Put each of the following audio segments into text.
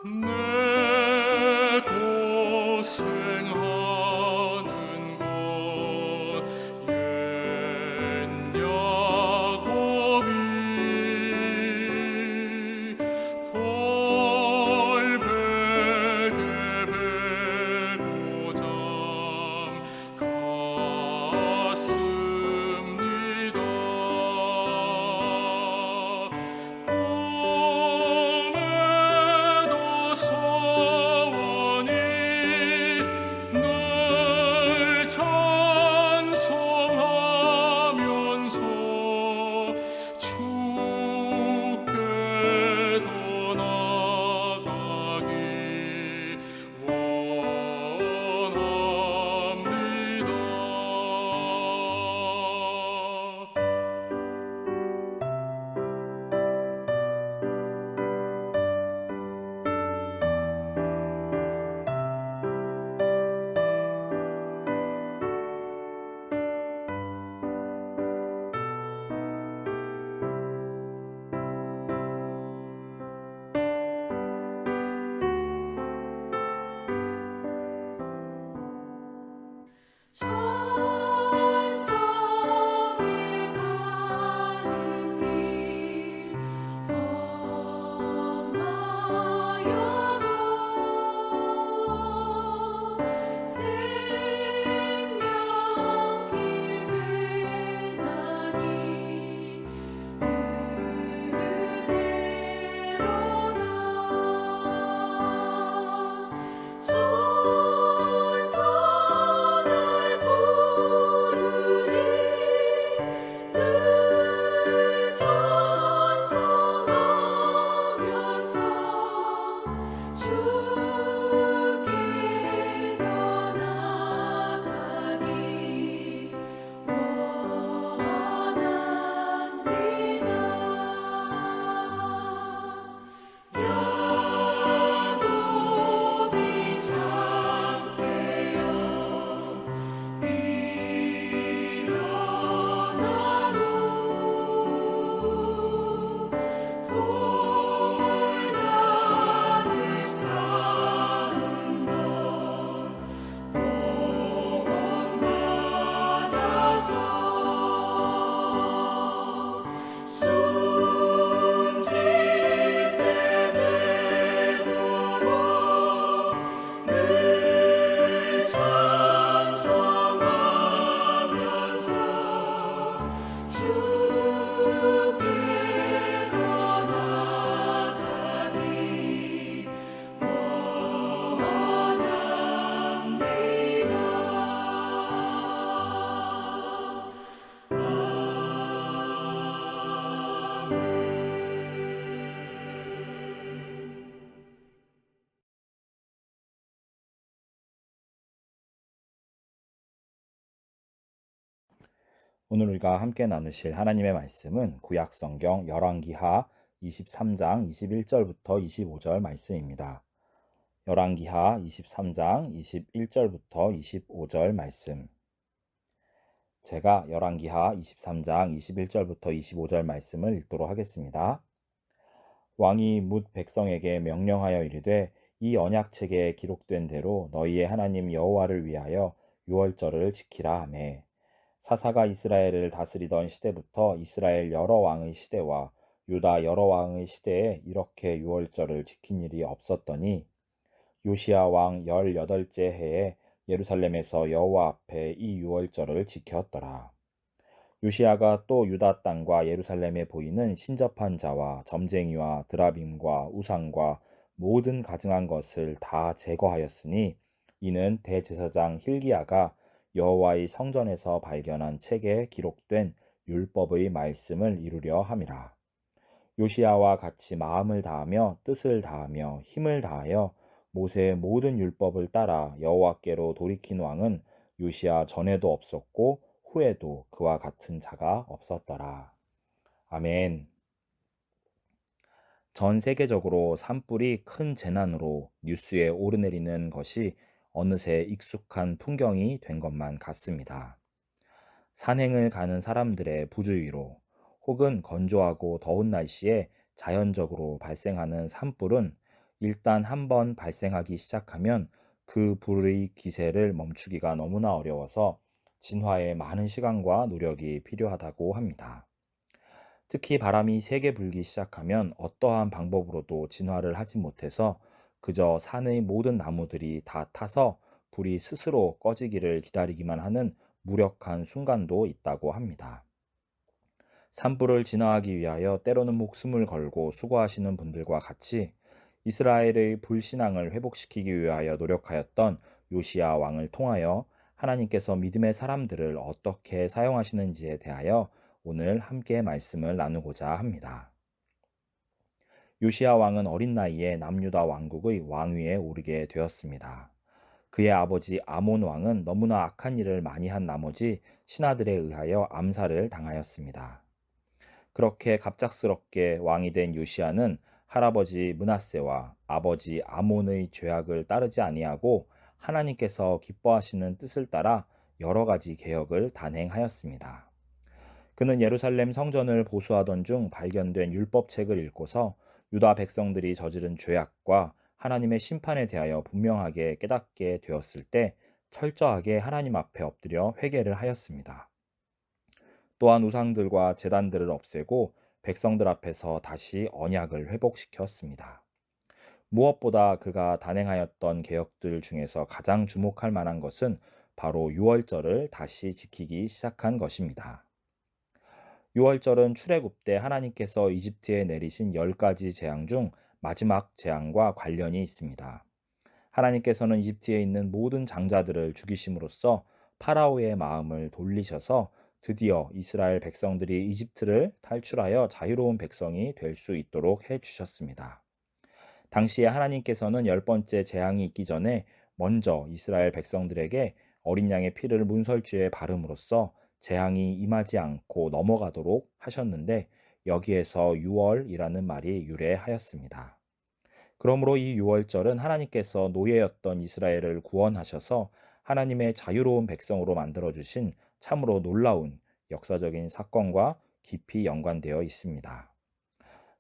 내 고생하는 것 옛 야곱이 돌베개 베고자 갔습니다. 꿈에도 소원이 늘 찬송하면서 주께 더 나아가기 원합니다. 천성에 가는 길 험하여도 생명길 되나니 은혜로다. 천사 날 부르니 늘 찬송하면서 주께 더 나아가기 원합니다. 야곱이 잠깨어 일어나노 돌단을 쌓은 것 본받아서 숨질 때 되도록 늘 찬송하면서 주께 더 나아가기 원합니다. 오늘 우리가 함께 나누실 하나님의 말씀은 구약성경 열왕기하 23장 21절부터 25절 말씀입니다. 열왕기하 23장 21절부터 25절 말씀. 제가 열왕기하 23장 21절부터 25절 말씀을 읽도록 하겠습니다. 왕이 뭇 백성에게 명령하여 이르되 이 언약책에 기록된 대로 너희의 하나님 여호와를 위하여 유월절을 지키라 하매 사사가 이스라엘을 다스리던 시대부터 이스라엘 여러 왕의 시대와 유다 여러 왕의 시대에 이렇게 유월절을 지킨 일이 없었더니 요시야 왕 18째 해에 예루살렘에서 여호와 앞에 이 유월절을 지켰더라. 요시야가 또 유다 땅과 예루살렘에 보이는 신접한 자와 점쟁이와 드라빔과 우상과 모든 가증한 것을 다 제거하였으니 이는 대제사장 힐기야가 여호와의 성전에서 발견한 책에 기록된 율법의 말씀을 이루려 함이라. 요시야와 같이 마음을 다하며 뜻을 다하며 힘을 다하여 모세의 모든 율법을 따라 여호와께로 돌이킨 왕은 요시야 전에도 없었고 후에도 그와 같은 자가 없었더라. 아멘. 전 세계적으로 산불이 큰 재난으로 뉴스에 오르내리는 것이 어느새 익숙한 풍경이 된 것만 같습니다. 산행을 가는 사람들의 부주의로 혹은 건조하고 더운 날씨에 자연적으로 발생하는 산불은 일단 한번 발생하기 시작하면 그 불의 기세를 멈추기가 너무나 어려워서 진화에 많은 시간과 노력이 필요하다고 합니다. 특히 바람이 세게 불기 시작하면 어떠한 방법으로도 진화를 하지 못해서 그저 산의 모든 나무들이 다 타서 불이 스스로 꺼지기를 기다리기만 하는 무력한 순간도 있다고 합니다. 산불을 진화하기 위하여 때로는 목숨을 걸고 수고하시는 분들과 같이 이스라엘의 불신앙을 회복시키기 위하여 노력하였던 요시야 왕을 통하여 하나님께서 믿음의 사람들을 어떻게 사용하시는지에 대하여 오늘 함께 말씀을 나누고자 합니다. 요시야 왕은 어린 나이에 남유다 왕국의 왕위에 오르게 되었습니다. 그의 아버지 아몬 왕은 너무나 악한 일을 많이 한 나머지 신하들에 의하여 암살을 당하였습니다. 그렇게 갑작스럽게 왕이 된 요시야는 할아버지 므낫세와 아버지 아몬의 죄악을 따르지 아니하고 하나님께서 기뻐하시는 뜻을 따라 여러 가지 개혁을 단행하였습니다. 그는 예루살렘 성전을 보수하던 중 발견된 율법책을 읽고서 유다 백성들이 저지른 죄악과 하나님의 심판에 대하여 분명하게 깨닫게 되었을 때 철저하게 하나님 앞에 엎드려 회개를 하였습니다. 또한 우상들과 제단들을 없애고 백성들 앞에서 다시 언약을 회복시켰습니다. 무엇보다 그가 단행하였던 개혁들 중에서 가장 주목할 만한 것은 바로 유월절을 다시 지키기 시작한 것입니다. 유월절은 출애굽 때 하나님께서 이집트에 내리신 10가지 재앙 중 마지막 재앙과 관련이 있습니다. 하나님께서는 이집트에 있는 모든 장자들을 죽이심으로써 파라오의 마음을 돌리셔서 드디어 이스라엘 백성들이 이집트를 탈출하여 자유로운 백성이 될 수 있도록 해 주셨습니다. 당시에 하나님께서는 10번째 재앙이 있기 전에 먼저 이스라엘 백성들에게 어린 양의 피를 문설주에 바름으로써 재앙이 임하지 않고 넘어가도록 하셨는데 여기에서 유월이라는 말이 유래하였습니다. 그러므로 이 유월절은 하나님께서 노예였던 이스라엘을 구원하셔서 하나님의 자유로운 백성으로 만들어 주신 참으로 놀라운 역사적인 사건과 깊이 연관되어 있습니다.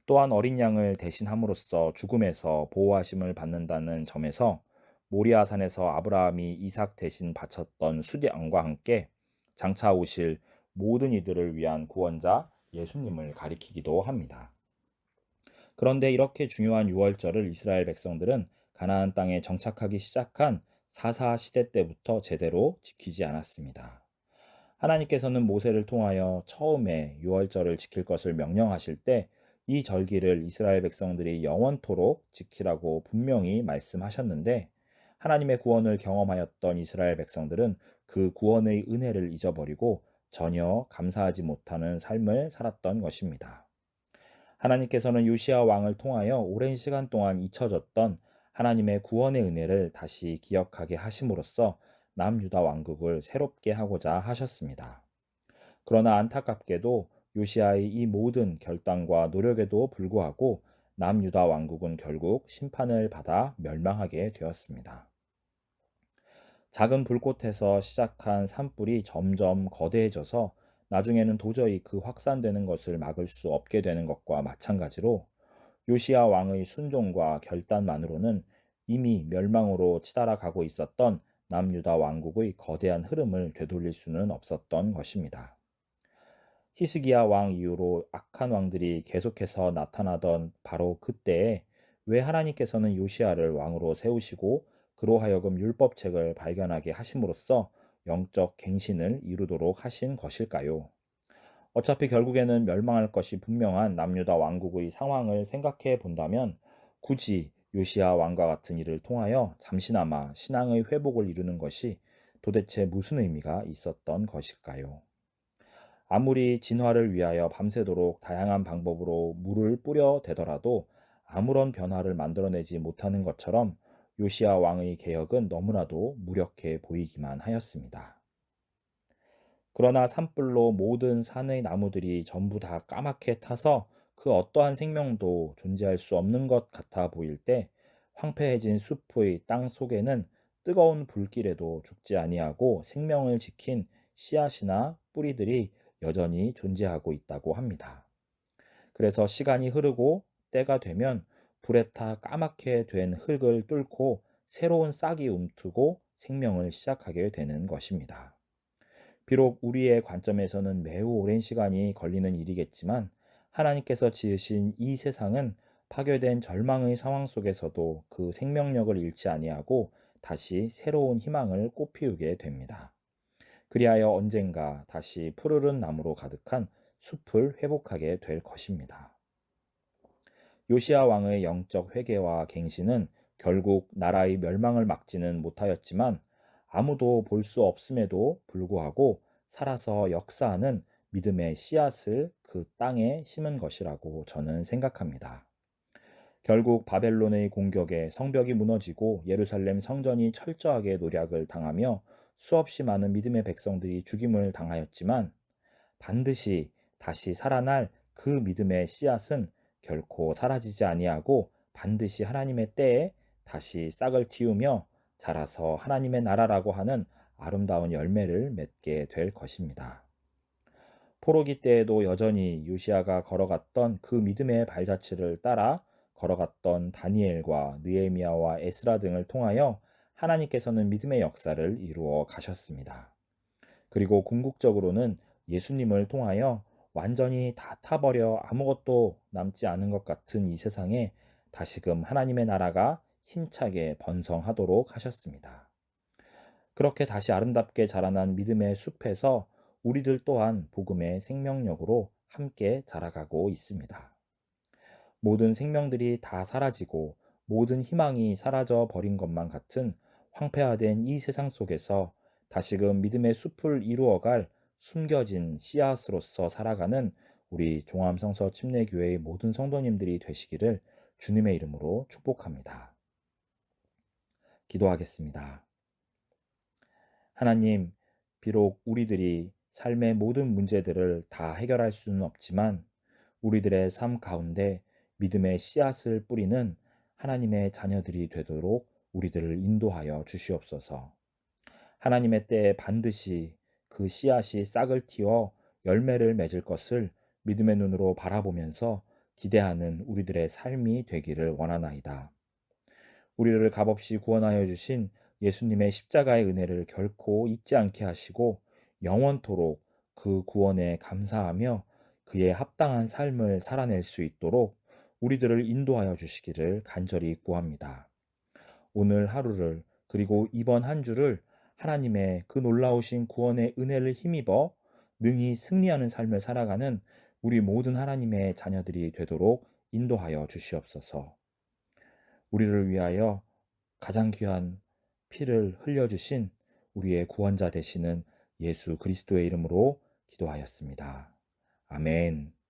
또한 어린 양을 대신함으로써 죽음에서 보호하심을 받는다는 점에서 모리아산에서 아브라함이 이삭 대신 바쳤던 수양과 함께 장차 오실 모든 이들을 위한 구원자 예수님을 가리키기도 합니다. 그런데 이렇게 중요한 유월절을 이스라엘 백성들은 가나안 땅에 정착하기 시작한 사사 시대 때부터 제대로 지키지 않았습니다. 하나님께서는 모세를 통하여 처음에 유월절을 지킬 것을 명령하실 때 이 절기를 이스라엘 백성들이 영원토록 지키라고 분명히 말씀하셨는데 하나님의 구원을 경험하였던 이스라엘 백성들은 그 구원의 은혜를 잊어버리고 전혀 감사하지 못하는 삶을 살았던 것입니다. 하나님께서는 요시야 왕을 통하여 오랜 시간 동안 잊혀졌던 하나님의 구원의 은혜를 다시 기억하게 하심으로써 남유다 왕국을 새롭게 하고자 하셨습니다. 그러나 안타깝게도 요시야의 이 모든 결단과 노력에도 불구하고 남유다 왕국은 결국 심판을 받아 멸망하게 되었습니다. 작은 불꽃에서 시작한 산불이 점점 거대해져서 나중에는 도저히 그 확산되는 것을 막을 수 없게 되는 것과 마찬가지로 요시야 왕의 순종과 결단만으로는 이미 멸망으로 치달아 가고 있었던 남유다 왕국의 거대한 흐름을 되돌릴 수는 없었던 것입니다. 히스기야 왕 이후로 악한 왕들이 계속해서 나타나던 바로 그때에 왜 하나님께서는 요시야를 왕으로 세우시고 그로 하여금 율법책을 발견하게 하심으로써 영적 갱신을 이루도록 하신 것일까요? 어차피 결국에는 멸망할 것이 분명한 남유다 왕국의 상황을 생각해 본다면 굳이 요시야 왕과 같은 일을 통하여 잠시나마 신앙의 회복을 이루는 것이 도대체 무슨 의미가 있었던 것일까요? 아무리 진화를 위하여 밤새도록 다양한 방법으로 물을 뿌려 대더라도 아무런 변화를 만들어내지 못하는 것처럼 요시야 왕의 개혁은 너무나도 무력해 보이기만 하였습니다. 그러나 산불로 모든 산의 나무들이 전부 다 까맣게 타서 그 어떠한 생명도 존재할 수 없는 것 같아 보일 때 황폐해진 숲의 땅 속에는 뜨거운 불길에도 죽지 아니하고 생명을 지킨 씨앗이나 뿌리들이 여전히 존재하고 있다고 합니다. 그래서 시간이 흐르고 때가 되면 불에 타 까맣게 된 흙을 뚫고 새로운 싹이 움트고 생명을 시작하게 되는 것입니다. 비록 우리의 관점에서는 매우 오랜 시간이 걸리는 일이겠지만 하나님께서 지으신 이 세상은 파괴된 절망의 상황 속에서도 그 생명력을 잃지 아니하고 다시 새로운 희망을 꽃피우게 됩니다. 그리하여 언젠가 다시 푸르른 나무로 가득한 숲을 회복하게 될 것입니다. 요시야 왕의 영적 회개와 갱신은 결국 나라의 멸망을 막지는 못하였지만 아무도 볼 수 없음에도 불구하고 살아서 역사하는 믿음의 씨앗을 그 땅에 심은 것이라고 저는 생각합니다. 결국 바벨론의 공격에 성벽이 무너지고 예루살렘 성전이 철저하게 노략을 당하며 수없이 많은 믿음의 백성들이 죽임을 당하였지만 반드시 다시 살아날 그 믿음의 씨앗은 결코 사라지지 아니하고 반드시 하나님의 때에 다시 싹을 틔우며 자라서 하나님의 나라라고 하는 아름다운 열매를 맺게 될 것입니다. 포로기 때에도 여전히 요시아가 걸어갔던 그 믿음의 발자취를 따라 걸어갔던 다니엘과 느헤미야와 에스라 등을 통하여 하나님께서는 믿음의 역사를 이루어 가셨습니다. 그리고 궁극적으로는 예수님을 통하여 완전히 다 타버려 아무것도 남지 않은 것 같은 이 세상에 다시금 하나님의 나라가 힘차게 번성하도록 하셨습니다. 그렇게 다시 아름답게 자라난 믿음의 숲에서 우리들 또한 복음의 생명력으로 함께 자라가고 있습니다. 모든 생명들이 다 사라지고 모든 희망이 사라져 버린 것만 같은 황폐화된 이 세상 속에서 다시금 믿음의 숲을 이루어갈 숨겨진 씨앗으로서 살아가는 우리 종암성서 침례교회의 모든 성도님들이 되시기를 주님의 이름으로 축복합니다. 기도하겠습니다. 하나님, 비록 우리들이 삶의 모든 문제들을 다 해결할 수는 없지만 우리들의 삶 가운데 믿음의 씨앗을 뿌리는 하나님의 자녀들이 되도록 우리들을 인도하여 주시옵소서. 하나님의 때에 반드시 그 씨앗이 싹을 틔워 열매를 맺을 것을 믿음의 눈으로 바라보면서 기대하는 우리들의 삶이 되기를 원하나이다. 우리를 값없이 구원하여 주신 예수님의 십자가의 은혜를 결코 잊지 않게 하시고 영원토록 그 구원에 감사하며 그에 합당한 삶을 살아낼 수 있도록 우리들을 인도하여 주시기를 간절히 구합니다. 오늘 하루를 그리고 이번 한 주를 하나님의 그 놀라우신 구원의 은혜를 힘입어 능히 승리하는 삶을 살아가는 우리 모든 하나님의 자녀들이 되도록 인도하여 주시옵소서. 우리를 위하여 가장 귀한 피를 흘려주신 우리의 구원자 되시는 예수 그리스도의 이름으로 기도하였습니다. 아멘.